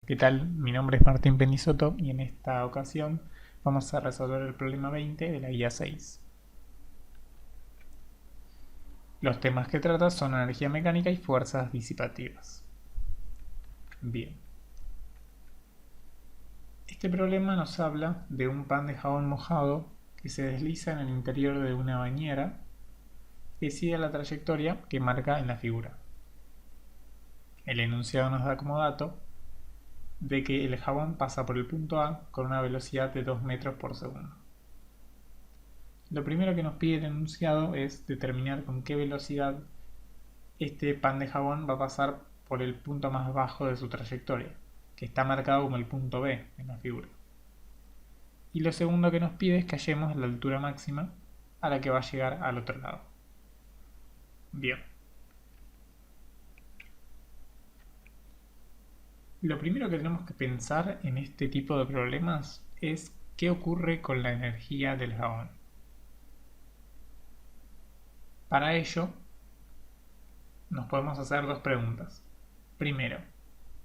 ¿Qué tal? Mi nombre es Martín Penisoto y en esta ocasión vamos a resolver el problema 20 de la guía 6. Los temas que trata son energía mecánica y fuerzas disipativas. Bien. Este problema nos habla de un pan de jabón mojado que se desliza en el interior de una bañera que sigue la trayectoria que marca en la figura. El enunciado nos da como dato de que el jabón pasa por el punto A con una velocidad de 2 metros por segundo. Lo primero que nos pide el enunciado es determinar con qué velocidad este pan de jabón va a pasar por el punto más bajo de su trayectoria, que está marcado como el punto B en la figura. Y lo segundo que nos pide es que hallemos la altura máxima a la que va a llegar al otro lado. Bien. Lo primero que tenemos que pensar en este tipo de problemas es qué ocurre con la energía del jabón. Para ello, nos podemos hacer dos preguntas. Primero,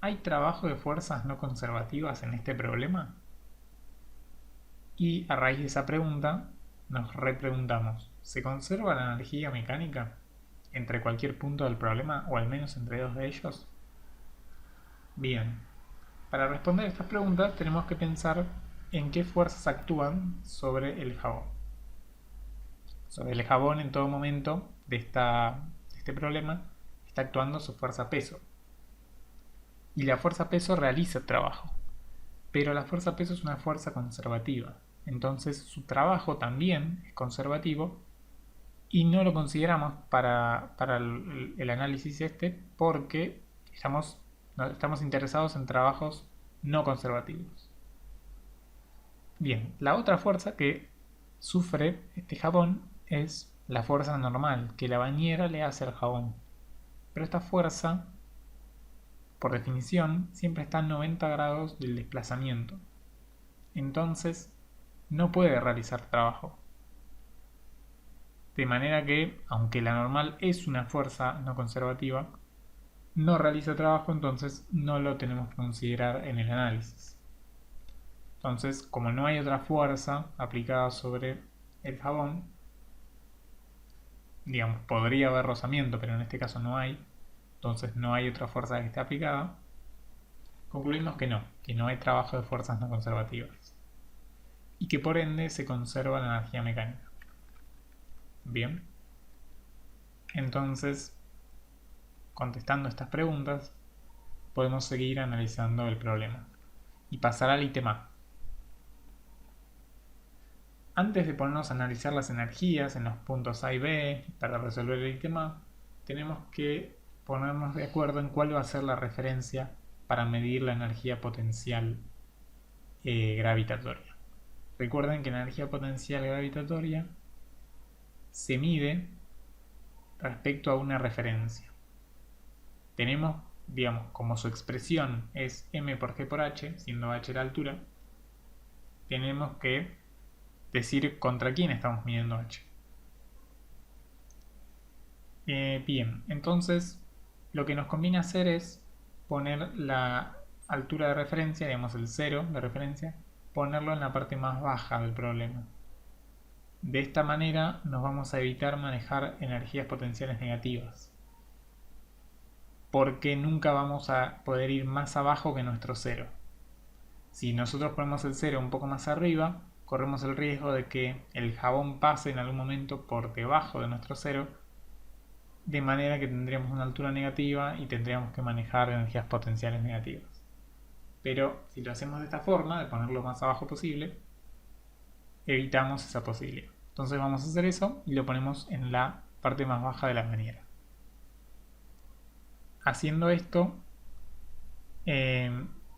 ¿hay trabajo de fuerzas no conservativas en este problema? Y a raíz de esa pregunta, nos repreguntamos, ¿se conserva la energía mecánica entre cualquier punto del problema o al menos entre dos de ellos? Bien, para responder estas preguntas tenemos que pensar en qué fuerzas actúan sobre el jabón. Sobre el jabón en todo momento de este problema está actuando su fuerza peso. Y la fuerza peso realiza trabajo, pero la fuerza peso es una fuerza conservativa, entonces su trabajo también es conservativo y no lo consideramos para el análisis porque estamos interesados en trabajos no conservativos. Bien, la otra fuerza que sufre este jabón es la fuerza normal que la bañera le hace al jabón, pero esta fuerza por definición siempre está a 90 grados del desplazamiento, entonces no puede realizar trabajo. De manera que, aunque la normal es una fuerza no conservativa, no realiza trabajo, entonces no lo tenemos que considerar en el análisis. Entonces, como no hay otra fuerza aplicada sobre el jabón, digamos, podría haber rozamiento, pero en este caso no hay, entonces no hay otra fuerza que esté aplicada, concluimos que no hay trabajo de fuerzas no conservativas y que por ende se conserva la energía mecánica. Bien, entonces, contestando estas preguntas, podemos seguir analizando el problema y pasar al ítem A. Antes de ponernos a analizar las energías en los puntos A y B para resolver el ítem A, tenemos que ponernos de acuerdo en cuál va a ser la referencia para medir la energía potencial gravitatoria. Recuerden que la energía potencial gravitatoria se mide respecto a una referencia. Tenemos, digamos, como su expresión es m por g por h, siendo h la altura, tenemos que decir contra quién estamos midiendo h. Bien, entonces lo que nos conviene hacer es poner la altura de referencia, digamos el 0 de referencia, ponerlo en la parte más baja del problema. De esta manera nos vamos a evitar manejar energías potenciales negativas, porque nunca vamos a poder ir más abajo que nuestro 0. Si nosotros ponemos el 0 un poco más arriba, corremos el riesgo de que el jabón pase en algún momento por debajo de nuestro 0, de manera que tendríamos una altura negativa y tendríamos que manejar energías potenciales negativas. Pero si lo hacemos de esta forma, de ponerlo lo más abajo posible, evitamos esa posibilidad. Entonces vamos a hacer eso y lo ponemos en la parte más baja de la bañera. Haciendo esto,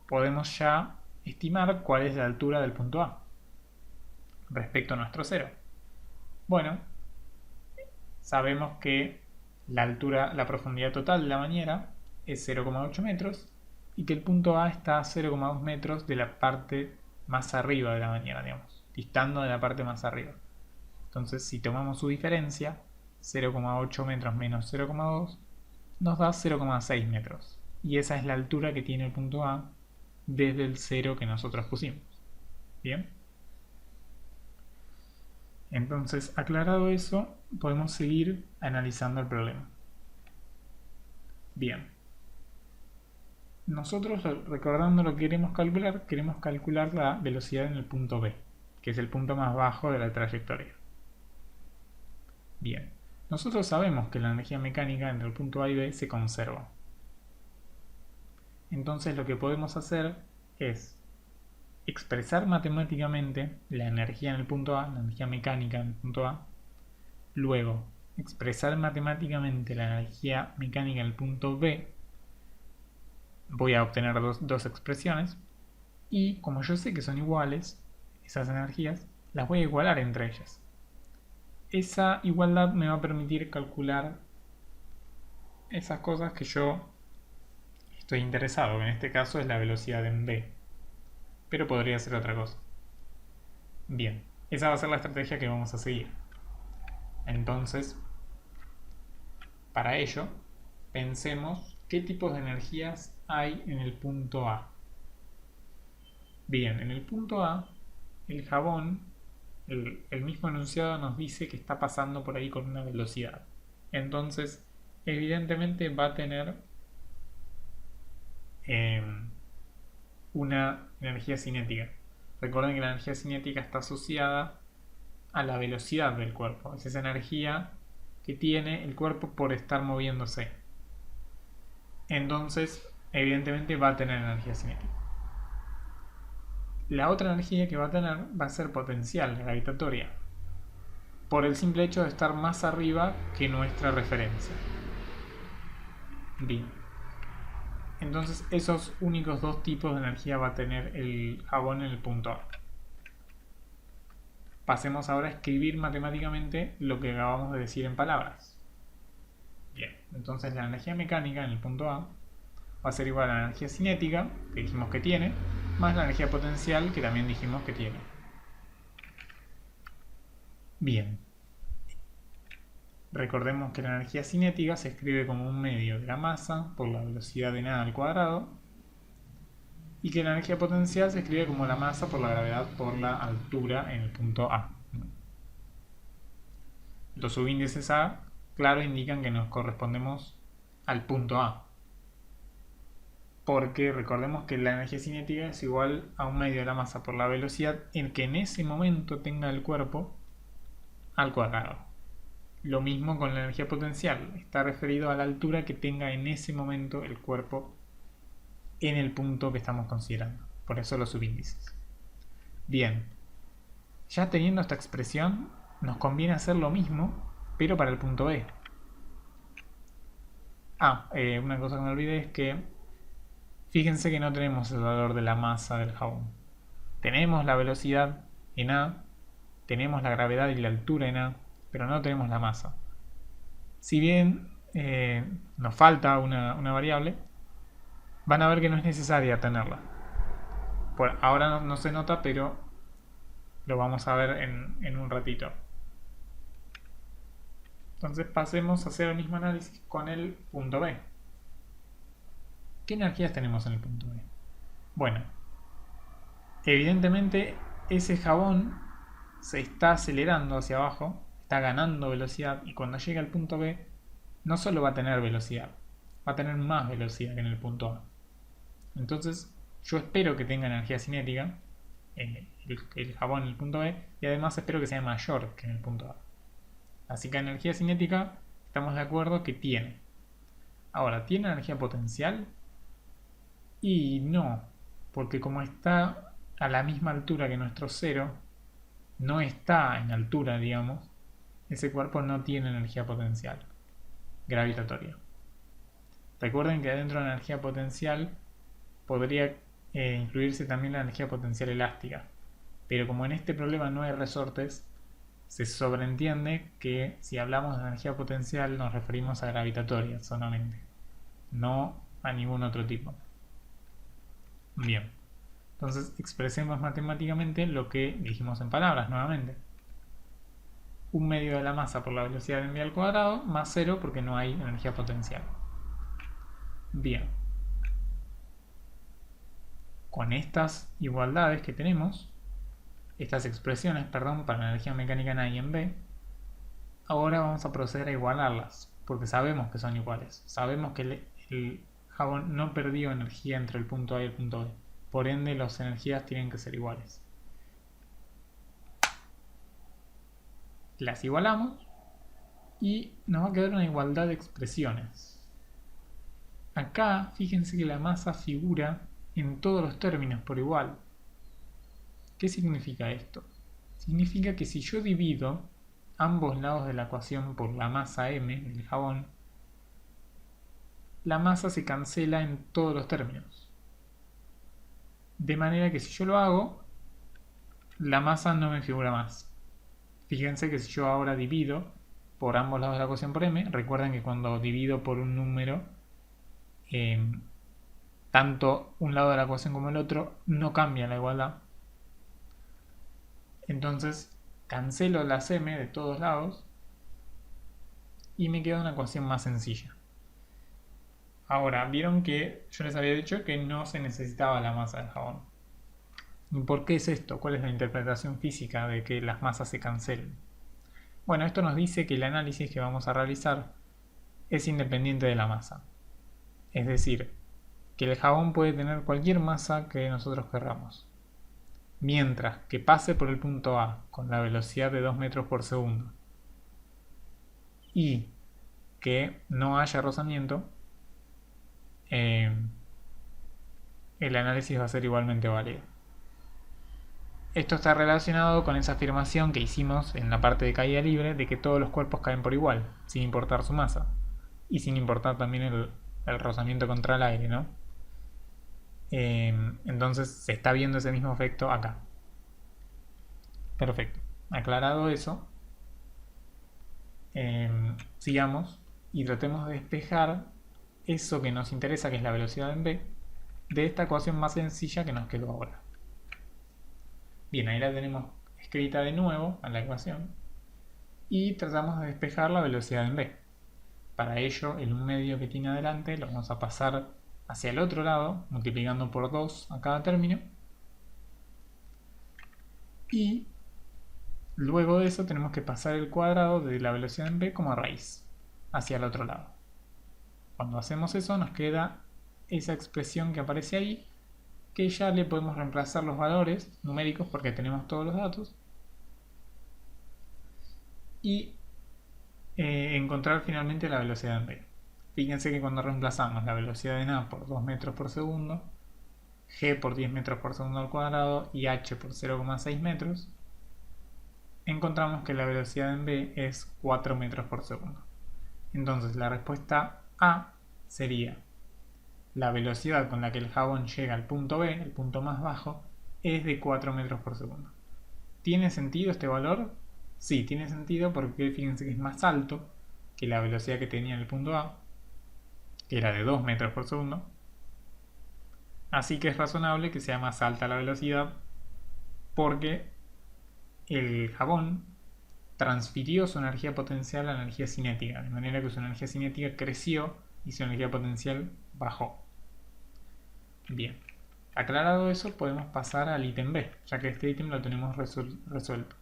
podemos ya estimar cuál es la altura del punto A respecto a nuestro 0. Bueno, sabemos que la profundidad total de la bañera es 0,8 metros y que el punto A está a 0,2 metros de la parte más arriba de la bañera, digamos, distando de la parte más arriba. Entonces, si tomamos su diferencia, 0,8 metros menos 0,2, nos da 0,6 metros. Y esa es la altura que tiene el punto A desde el cero que nosotros pusimos. ¿Bien? Entonces, aclarado eso, podemos seguir analizando el problema. Bien. Nosotros, recordando lo que queremos calcular la velocidad en el punto B, que es el punto más bajo de la trayectoria. Bien. Nosotros sabemos que la energía mecánica entre el punto A y B se conserva. Entonces lo que podemos hacer es expresar matemáticamente la energía en el punto A, la energía mecánica en el punto A, luego expresar matemáticamente la energía mecánica en el punto B, voy a obtener dos expresiones, y como yo sé que son iguales, esas energías, las voy a igualar entre ellas. Esa igualdad me va a permitir calcular esas cosas que yo estoy interesado, que en este caso es la velocidad en B, pero podría ser otra cosa. Bien, esa va a ser la estrategia que vamos a seguir. Entonces, para ello, pensemos qué tipos de energías hay en el punto A. Bien, en el punto A, el jabón, el mismo enunciado nos dice que está pasando por ahí con una velocidad. Entonces, evidentemente va a tener una energía cinética. Recuerden que la energía cinética está asociada a la velocidad del cuerpo. Es esa energía que tiene el cuerpo por estar moviéndose. Entonces, evidentemente va a tener energía cinética. La otra energía que va a tener va a ser potencial, gravitatoria, por el simple hecho de estar más arriba que nuestra referencia. Bien. Entonces, esos únicos dos tipos de energía va a tener el jabón en el punto A. Pasemos ahora a escribir matemáticamente lo que acabamos de decir en palabras. Bien, entonces la energía mecánica en el punto A va a ser igual a la energía cinética, que dijimos que tiene, más la energía potencial, que también dijimos que tiene. Bien. Recordemos que la energía cinética se escribe como un medio de la masa por la velocidad de nada al cuadrado, y que la energía potencial se escribe como la masa por la gravedad por la altura en el punto A. Los subíndices A, claro, indican que nos correspondemos al punto A, porque recordemos que la energía cinética es igual a un medio de la masa por la velocidad en que en ese momento tenga el cuerpo al cuadrado. Lo mismo con la energía potencial, está referido a la altura que tenga en ese momento el cuerpo en el punto que estamos considerando. Por eso los subíndices. Bien, ya teniendo esta expresión, nos conviene hacer lo mismo, pero para el punto B. Una cosa que me olvidé es que fíjense que no tenemos el valor de la masa del jabón. Tenemos la velocidad en A, tenemos la gravedad y la altura en A, pero no tenemos la masa. Si bien nos falta una variable, van a ver que no es necesaria tenerla. Por ahora no se nota, pero lo vamos a ver en un ratito. Entonces pasemos a hacer el mismo análisis con el punto B. ¿Qué energías tenemos en el punto B? Bueno, evidentemente ese jabón se está acelerando hacia abajo, está ganando velocidad, y cuando llega al punto B no solo va a tener velocidad, va a tener más velocidad que en el punto A. Entonces yo espero que tenga energía cinética el jabón en el punto B, y además espero que sea mayor que en el punto A. Así que energía cinética estamos de acuerdo que tiene. Ahora, ¿tiene energía potencial? Y no, porque como está a la misma altura que nuestro cero, no está en altura, digamos, ese cuerpo no tiene energía potencial gravitatoria. Recuerden que dentro de la energía potencial podría incluirse también la energía potencial elástica, pero como en este problema no hay resortes, se sobreentiende que si hablamos de energía potencial nos referimos a gravitatoria solamente, no a ningún otro tipo. Bien, entonces expresemos matemáticamente lo que dijimos en palabras nuevamente. Un medio de la masa por la velocidad en v al cuadrado más 0 porque no hay energía potencial. Bien. con estas igualdades que tenemos, estas expresiones, perdón, para la energía mecánica en A y en B, ahora vamos a proceder a igualarlas, porque sabemos que son iguales. Sabemos que el jabón no perdió energía entre el punto A y el punto B. Por ende, las energías tienen que ser iguales. Las igualamos y nos va a quedar una igualdad de expresiones. Acá, fíjense que la masa figura en todos los términos por igual. ¿Qué significa esto? Significa que si yo divido ambos lados de la ecuación por la masa m del jabón, la masa se cancela en todos los términos. De manera que si yo lo hago, la masa no me figura más. Fíjense que si yo ahora divido por ambos lados de la ecuación por m, recuerden que cuando divido por un número, tanto un lado de la ecuación como el otro no cambia la igualdad. Entonces cancelo las m de todos lados y me queda una ecuación más sencilla. Ahora, vieron que yo les había dicho que no se necesitaba la masa del jabón. ¿Y por qué es esto? ¿Cuál es la interpretación física de que las masas se cancelen? Bueno, esto nos dice que el análisis que vamos a realizar es independiente de la masa. Es decir, que el jabón puede tener cualquier masa que nosotros querramos. Mientras que pase por el punto A con la velocidad de 2 metros por segundo y que no haya rozamiento, el análisis va a ser igualmente válido. Esto está relacionado con esa afirmación que hicimos en la parte de caída libre de que todos los cuerpos caen por igual, sin importar su masa y sin importar también el rozamiento contra el aire, ¿no? Entonces se está viendo ese mismo efecto acá. Perfecto. Aclarado eso, sigamos y tratemos de despejar eso que nos interesa, que es la velocidad en B, de esta ecuación más sencilla que nos quedó ahora. Bien, ahí la tenemos escrita de nuevo a la ecuación y tratamos de despejar la velocidad en B. Para ello, el 1 medio que tiene adelante lo vamos a pasar hacia el otro lado, multiplicando por 2 a cada término. Y luego de eso tenemos que pasar el cuadrado de la velocidad en B como raíz, hacia el otro lado. Cuando hacemos eso nos queda esa expresión que aparece ahí, que ya le podemos reemplazar los valores numéricos porque tenemos todos los datos. Y encontrar finalmente la velocidad en B. Fíjense que cuando reemplazamos la velocidad en A por 2 metros por segundo, G por 10 metros por segundo al cuadrado y H por 0,6 metros, encontramos que la velocidad en B es 4 metros por segundo. Entonces la respuesta A sería: la velocidad con la que el jabón llega al punto B, el punto más bajo, es de 4 metros por segundo. ¿Tiene sentido este valor? Sí, tiene sentido porque fíjense que es más alto que la velocidad que tenía en el punto A, que era de 2 metros por segundo. Así que es razonable que sea más alta la velocidad porque el jabón transfirió su energía potencial a la energía cinética, de manera que su energía cinética creció y su energía potencial bajó. Bien, aclarado eso, podemos pasar al ítem B, ya que este ítem lo tenemos resuelto.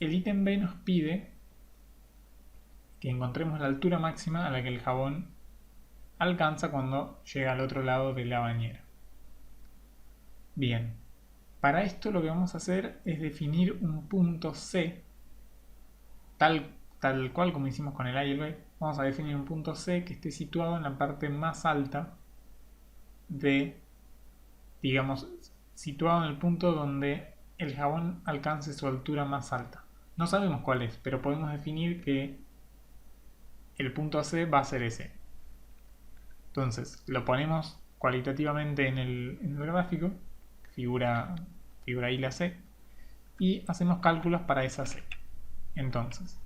El ítem B nos pide que encontremos la altura máxima a la que el jabón alcanza cuando llega al otro lado de la bañera. Bien, para esto lo que vamos a hacer es definir un punto C, tal cual como hicimos con el A y el B. Vamos a definir un punto C que esté situado en la parte más alta digamos, situado en el punto donde el jabón alcance su altura más alta. No sabemos cuál es, pero podemos definir que el punto C va a ser ese. Entonces, lo ponemos cualitativamente en el gráfico, figura ahí la C, y hacemos cálculos para esa C. Entonces,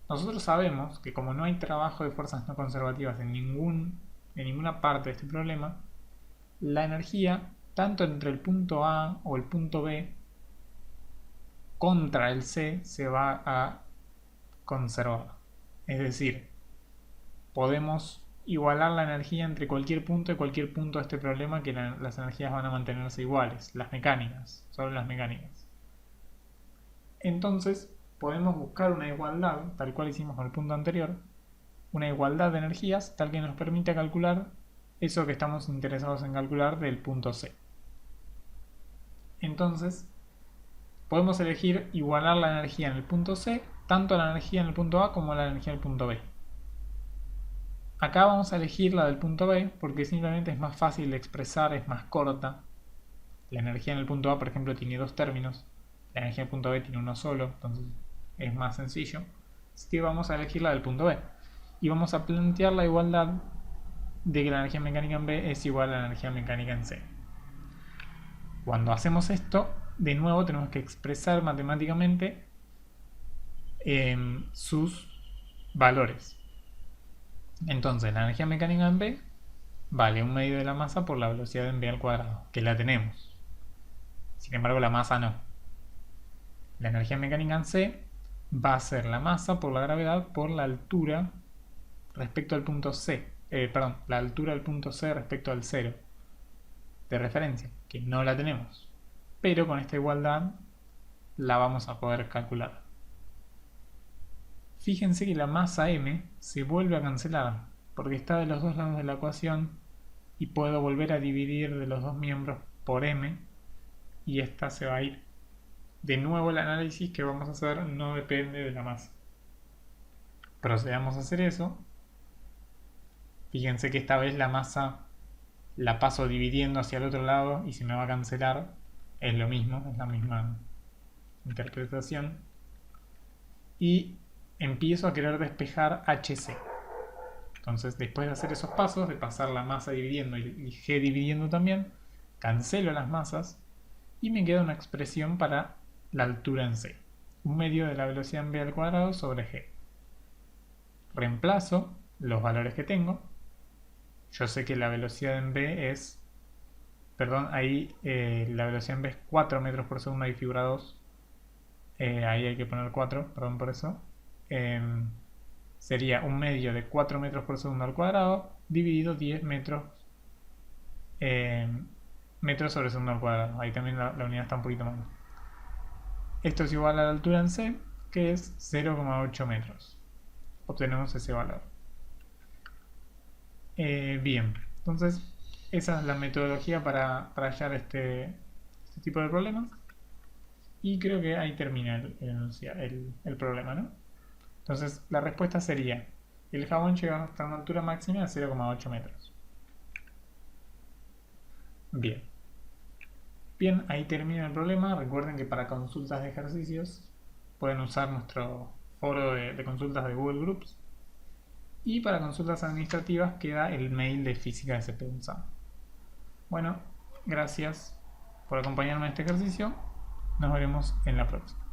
nosotros sabemos que como no hay trabajo de fuerzas no conservativas en ninguna parte de este problema, la energía, tanto entre el punto A o el punto B contra el C, se va a conservar. Es decir, podemos igualar la energía entre cualquier punto y cualquier punto de este problema, que las energías van a mantenerse iguales, las mecánicas, solo las mecánicas. Entonces podemos buscar una igualdad, tal cual hicimos con el punto anterior, una igualdad de energías tal que nos permita calcular eso que estamos interesados en calcular del punto C. Entonces podemos elegir igualar la energía en el punto C, tanto la energía en el punto A como la energía en el punto B. Acá vamos a elegir la del punto B porque simplemente es más fácil de expresar, es más corta. La energía en el punto A, por ejemplo, tiene dos términos, la energía en el punto B tiene uno solo, entonces es más sencillo. Así que vamos a elegir la del punto B y vamos a plantear la igualdad de que la energía mecánica en B es igual a la energía mecánica en C. Cuando hacemos esto, de nuevo tenemos que expresar matemáticamente sus valores. Entonces la energía mecánica en B vale 1/2 de la masa por la velocidad en B al cuadrado, que la tenemos. Sin embargo, la masa no. La energía mecánica en C va a ser la masa por la gravedad por la altura respecto al punto C. La altura del punto C respecto al 0 de referencia, que no la tenemos. Pero con esta igualdad la vamos a poder calcular. Fíjense que la masa m se vuelve a cancelar, porque está de los dos lados de la ecuación y puedo volver a dividir de los dos miembros por m y esta se va a ir. De nuevo el análisis que vamos a hacer no depende de la masa. Procedamos a hacer eso. Fíjense que esta vez la masa la paso dividiendo hacia el otro lado y se me va a cancelar. Es lo mismo, es la misma interpretación. Y empiezo a querer despejar HC. Entonces, después de hacer esos pasos, de pasar la masa dividiendo y G dividiendo también, cancelo las masas y me queda una expresión para la altura en C. 1/2 de la velocidad en B al cuadrado sobre G. Reemplazo los valores que tengo. Yo sé que la velocidad en B es... ahí la velocidad en B es 4 metros por segundo, ahí figura 2. Ahí hay que poner 4, perdón por eso. Sería 1/2 de 4 metros por segundo al cuadrado dividido 10 metros sobre segundo al cuadrado. Ahí también la unidad está un poquito mal. Esto es igual a la altura en C, que es 0,8 metros. Obtenemos ese valor. Bien, entonces esa es la metodología para hallar este tipo de problemas. Y creo que ahí termina el problema, ¿no? Entonces la respuesta sería: el jabón llega hasta una altura máxima de 0,8 metros. Bien, ahí termina el problema. Recuerden que para consultas de ejercicios pueden usar nuestro foro de consultas de Google Groups. Y para consultas administrativas queda el mail de Física de SP-UNSAM. Bueno, gracias por acompañarme en este ejercicio. Nos veremos en la próxima.